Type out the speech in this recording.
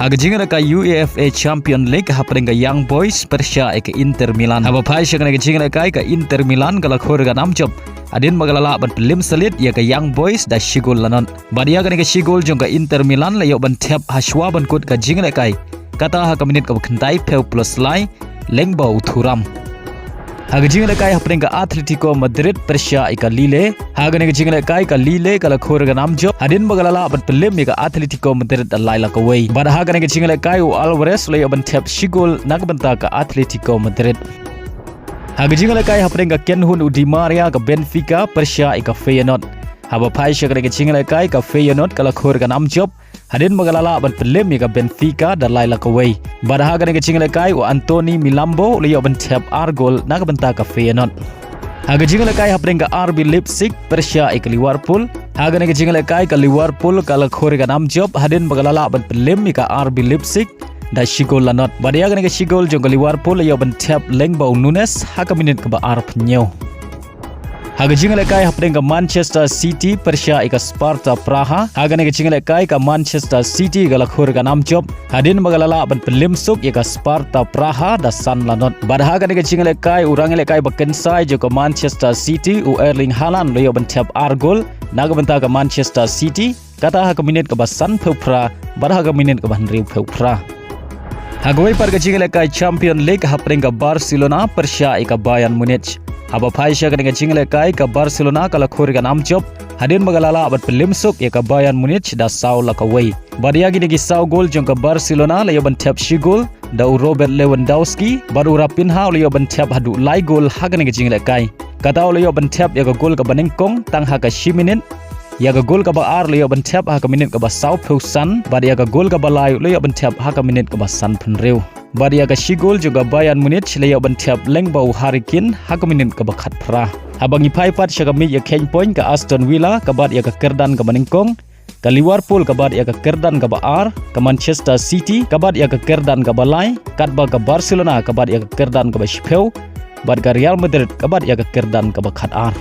Agajinga ka UEFA Champion League hapring ka Young Boys Persia ke Inter Milan. Haba pai syakana gajinga ka Inter Milan kala khor ga namjob. Adin magalala ban pelim salit ya ka Young Boys da shigol lanon. Badia ka shigol jong ka Inter Milan la yo ban thep haswa ban kut ka jinga kai. Kata ha ka minit ka khentai peu plus lai lengbau thuram. Haga jinga kai hapring ka Atletico Madrid Persia ika Lille. Haga ne jinga kai ka Lille kala khor ga namjob. Adin magalala ban pelim ya ka Atletico Madrid da laila ka wei. Bada haga ne jinga kai Alvarez la yo ban thep shigol nagbanta ka Atletico Madrid. Haga jinga kai hapring ka Kenhun Di Maria ka Benfica Persia ika Feyenoord. Haba pai syakana ka jinga kai ka Feyenoord kala khor ga namjob. Hadin magalala ban pelim ya ka Benfica da laila ka wei. Bada haga ne jinga kai Anthony Milambo la yo ban thep argol nagbanta ka Feyenoord. Haga jinga kai hapring ka RB Leipzig Persia ika Liverpool. Haga ne jinga kai ka Liverpool kala khor ga namjob. Hadin magalala ban pelim ya ka RB Leipzig da shigol lanot. Badia ga shigol jong Liverpool yo ban tap lengbau Nunes haka minit ka ba arp nyo. Haga jinga kai hapring ka Manchester City Persia ika Sparta Praha. Haga ne jinga kai ka Manchester City gala khur ga namjob. Hadin magalala ban pelim suk ya ka Sparta Praha da san lanot. Bada haga ne jinga kai urang kai bakensai jo ka Manchester City u Erling Haaland lo yo ban tap argol naga banta ka Manchester City kata haka minit ka ba san phupra bada haga minit ka ban riu phupra. Hagway par jinga kai Champion League hapring ka Barcelona Persia ika Bayern Munich. Haba pai syakana jinga kai ka Barcelona kala khor ga namjob. Hadin magalala abat pelim suk ya ka Bayern Munich da saw la ka wei. Badia gini ki saw gol jong ka Barcelona la yo ban tap shigol da Robert Lewandowski baru rapinha la yo ban tap hadu lai gol hagana jinga kai. Kata la yo ban tap ya ka gol ka banengkong tang ha ka shiminin. Ya ka gol ka ba ar le yo ban tap ha ka minit ka ba saw phusan badia ka gol ka ba lai le yo ban tap ha ka minit ka ba san phunreu. Badia ka shigol juga Bayern Munich le yo ban tap lengbau Harry Kane ha ka minit ka ba khat phra. Abangi pai pat syaka mi ya ken point ka Aston Villa ka bad ya ka kerdan ka banengkong ka Liverpool ka bad ya ka kerdan ka ba ar ka Manchester City ka bad ya ka kerdan ka ba lai kat ba ka Barcelona ka bad ya ka kerdan ka ba shpeu bad ka Real Madrid ka bad ya ka kerdan ka ba khat ar.